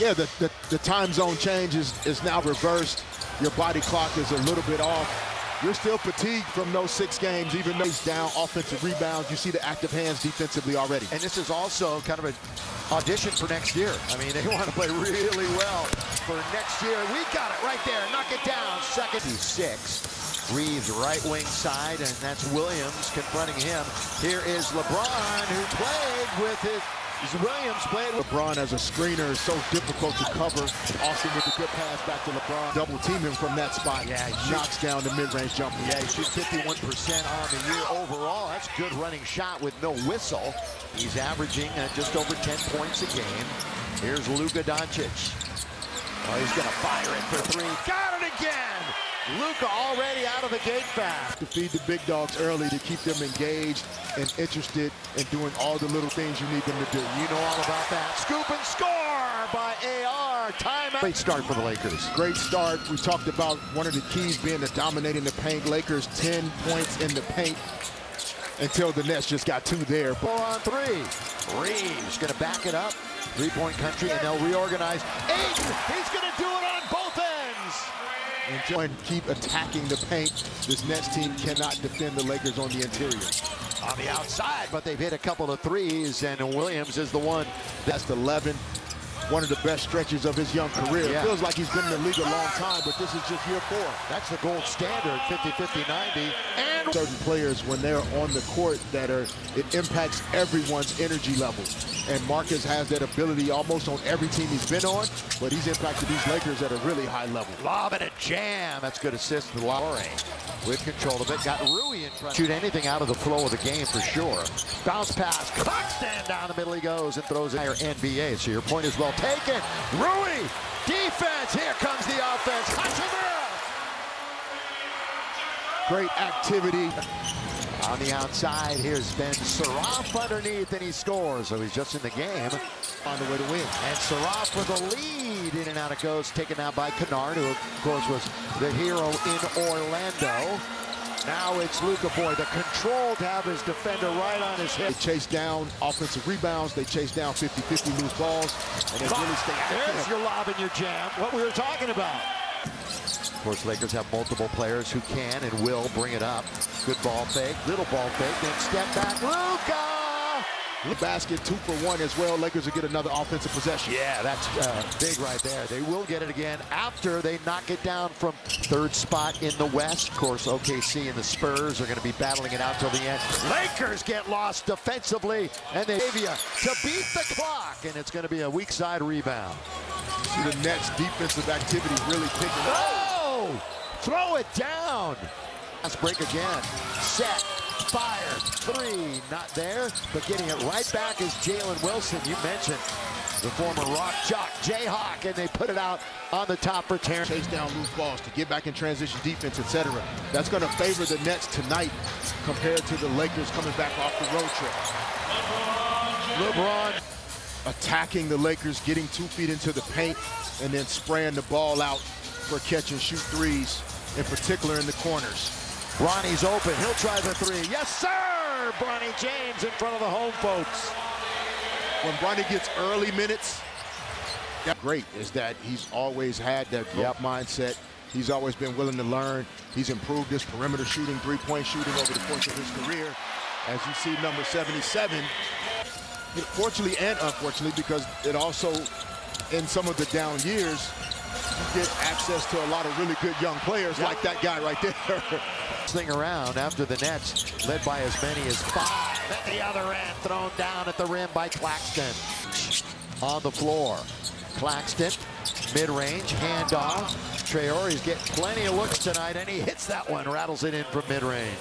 Yeah, the time zone change is now reversed. Your body clock is a little bit off. You're still fatigued from those 6 games, even though he's down offensive rebounds. You see the active hands defensively already. And this is also kind of an audition for next year. I mean, they want to play really well for next year. We got it right there. Knock it down. Second. 6. Reeves right wing side, and that's Williams confronting him. Here is LeBron, who played with his... Williams played with LeBron as a screener is so difficult to cover. Austin with a good pass back to LeBron. Double team him from that spot. Yeah, knocks down the mid-range jumper. Yeah, he shoots 51% on the year overall. That's a good running shot with no whistle. He's averaging just over 10 points a game. Here's Luka Doncic. Oh, he's gonna fire it for 3. Got it again! Luka already out of the gate fast. To feed the big dogs early to keep them engaged and interested in doing all the little things you need them to do. You know all about that. Scoop and score by AR. Timeout. Great start for the Lakers. Great start. We talked about one of the keys being to dominate in the paint. Lakers 10 points in the paint until the Nets just got 2 there. 4 on 3. Reeves gonna back it up. 3-point country, and they'll reorganize. 8. He's gonna do it on both ends. And keep attacking the paint. This Nets team cannot defend the Lakers on the interior. On the outside, but they've hit a couple of threes, and Williams is the one. That's 11. One of the best stretches of his young career. Yeah. It feels like he's been in the league a long time, but this is just year 4. That's the gold standard, 50-50-90. And certain players, when they're on the court, it impacts everyone's energy level. And Marcus has that ability almost on every team he's been on, but he's impacted these Lakers at a really high level. Lob and a jam. That's good assist to Laurie. With control of it, got Rui in front. Shoot anything out of the flow of the game for sure. Bounce pass, Claxton down the middle he goes and throws it higher NBA. So your point is well taken. Rui, defense, here comes the offense. Hachimura. Great activity. On the outside, here's Ben Saraf underneath, and he scores. So he's just in the game. On the way to win. And Saraf with a lead. In and out it goes, taken out by Kennard, who of course was the hero in Orlando. Now it's Luka Boy, the control to have his defender right on his hip. They chase down offensive rebounds. They chase down 50-50 loose balls. And they really stay active. There's your lob and your jam. What we were talking about. Of course, Lakers have multiple players who can and will bring it up. Good ball fake, little ball fake, then step back. Luka! Basket 2 for 1 as well. Lakers will get another offensive possession. Yeah, that's big right there. They will get it again after they knock it down from 3rd spot in the West. Of course, OKC and the Spurs are going to be battling it out till the end. Lakers get lost defensively, and they give you to beat the clock, and it's going to be a weak side rebound. See the Nets' defensive activity really picking up. Oh! Throw it down. Let's break again. Set. Fired. 3. Not there, but getting it right back is Jalen Wilson. You mentioned the former rock jock, Jayhawk, and they put it out on the top for Terrence. Chase down loose balls to get back in transition defense, etc. That's going to favor the Nets tonight compared to the Lakers coming back off the road trip. LeBron attacking the Lakers, getting 2 feet into the paint, and then spraying the ball out for catch and shoot threes, in particular in the corners. Bronny's open. He'll try the 3. Yes, sir! Bronny James in front of the home folks. When Bronny gets early minutes, that's great, is that he's always had that growth mindset. He's always been willing to learn. He's improved his perimeter shooting, 3-point shooting over the course of his career. As you see, number 77, fortunately and unfortunately, because it also, in some of the down years, you get access to a lot of really good young players like that guy right there. Thing around after the Nets, led by as many as 5 at the other end, thrown down at the rim by Claxton. On the floor, Claxton, mid-range, handoff. Traore's getting plenty of looks tonight, and he hits that one, rattles it in from mid-range.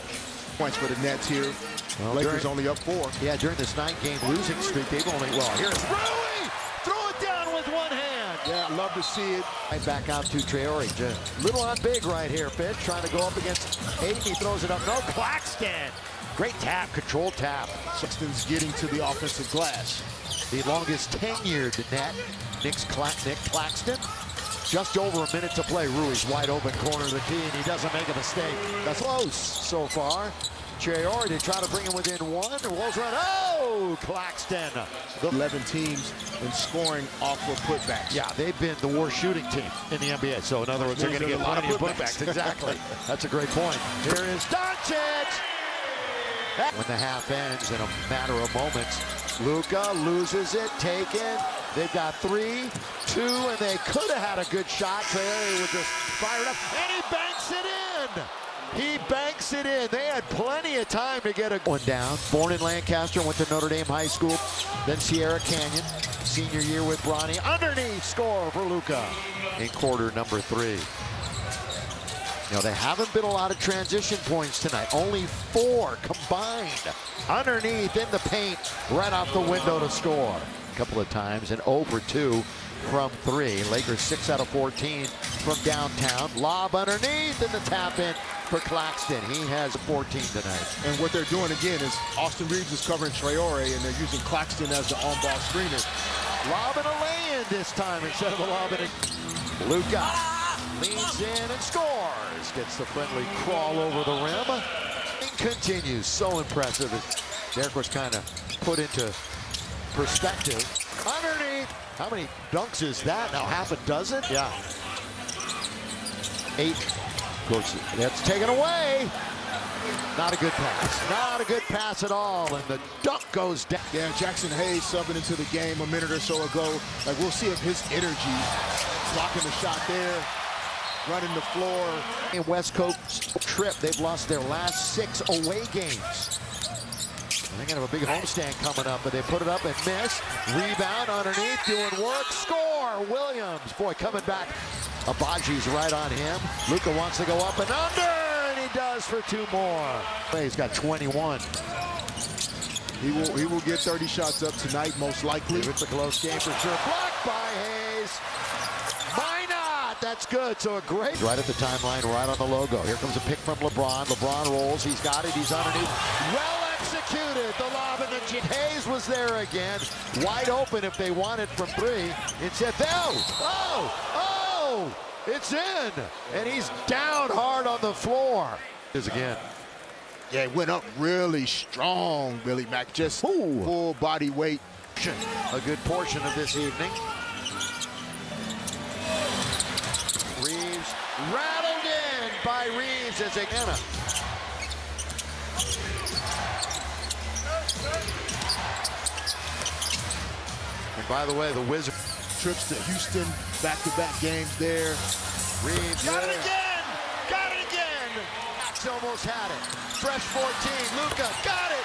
Points for the Nets here. Well, Lakers only up 4. Yeah, during this 9-game losing streak, they've only, well, here's Rui! Throw it down with one hand. Yeah, I love to see it. Right back out to Traore. Just little on big right here, Fitz. Trying to go up against Hayden. He throws it up. No, Claxton. Great tap, controlled tap. Sexton's getting to the offensive glass. The longest tenured net, Nick Claxton. Just over a minute to play. Rui's wide open corner of the key, and he doesn't make a mistake. That's close so far. Traore, they try to bring him within one. Rolls around. Oh, Claxton. The 11 teams in scoring off of putbacks. Yeah, they've been the worst shooting team in the NBA. So in other words, they're going to get plenty of putbacks. Exactly. That's a great point. Here is Doncic. When the half ends in a matter of moments, Luka loses it, taken. They've got 3, 2, and they could have had a good shot. Traore would just fire it up, and he banks it in. He banks it in. They had plenty of time to get a one down. Born in Lancaster, went to Notre Dame High School, then Sierra Canyon. Senior year with Bronny. Underneath score for Luka in quarter number 3. You know, they haven't been a lot of transition points tonight. Only 4 combined. Underneath in the paint, right out the window to score. A couple of times, and over 2 from 3. Lakers 6 out of 14 from downtown. Lob underneath, and the tap in for Claxton. He has 14 tonight. And what they're doing again is Austin Reeves is covering Traore, and they're using Claxton as the on-ball screener. Lob and a lay-in this time instead of a lob and a... Luka leans in and scores. Gets the friendly crawl over the rim. It continues. So impressive. Derek was kind of put into perspective. Underneath. How many dunks is that? Now half a dozen? Yeah. 8. Of course, that's taken away. Not a good pass. Not a good pass at all. And the dunk goes down. Yeah, Jackson Hayes subbing into the game a minute or so ago. Like, we'll see if his energy, blocking the shot there, running the floor. In West Coast trip, they've lost their last 6 away games. They're going to have a big homestand coming up, but they put it up and miss. Rebound underneath, doing work. Score! Williams, boy, coming back. Abaji's right on him. Luka wants to go up and under, and he does for 2 more. He's got 21. He will get 30 shots up tonight, most likely. It's a close game for sure. Blocked by Hayes. Why not? That's good. So a great... Right at the timeline, right on the logo. Here comes a pick from LeBron. LeBron rolls. He's got it. He's underneath. Well executed. The lob and the Hayes was there again. Wide open if they wanted from 3. Instead, it's in. And he's down hard on the floor. Is again. Yeah, it went up really strong, Billy Mack. Just full body weight. A good portion of this evening. Reeves rattled in by Reeves as Anna. And by the way, the Wizards trips to Houston, back-to-back games there. Reeves got it again! Got it again! Max almost had it. Fresh 14. Luka got it!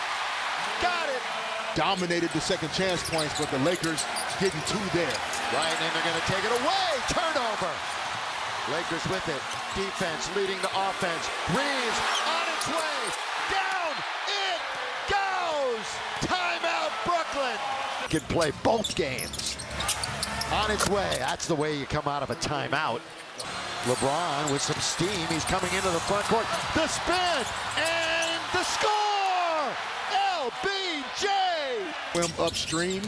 Got it! Dominated the second chance points, but the Lakers getting 2 there. Right, and they're going to take it away. Turnover. Lakers with it. Defense leading the offense. Reeves on its way. Down it goes. Timeout, Brooklyn. Can play both games. On its way. That's the way you come out of a timeout. LeBron with some steam. He's coming into the front court. The spin and the score. LBJ. Swim upstream,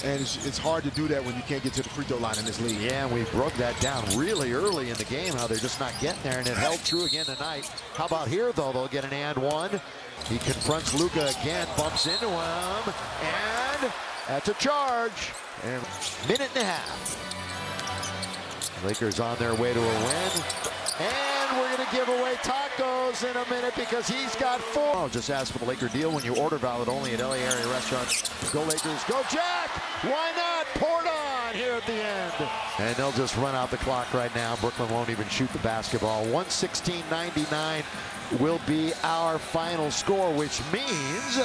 and it's hard to do that when you can't get to the free throw line in this league. Yeah, and we broke that down really early in the game, how they're just not getting there, and it held true again tonight. How about here, though? They'll get an and 1. He confronts Luka again, bumps into him, and that's a charge. And minute and a half. Lakers on their way to a win. And we're going to give away tacos in a minute because he's got 4. Oh, just ask for the Laker deal when you order valid only at LA area restaurants. Go Lakers, go Jack! Why not? Poured on here at the end. And they'll just run out the clock right now. Brooklyn won't even shoot the basketball. 116-99 will be our final score, which means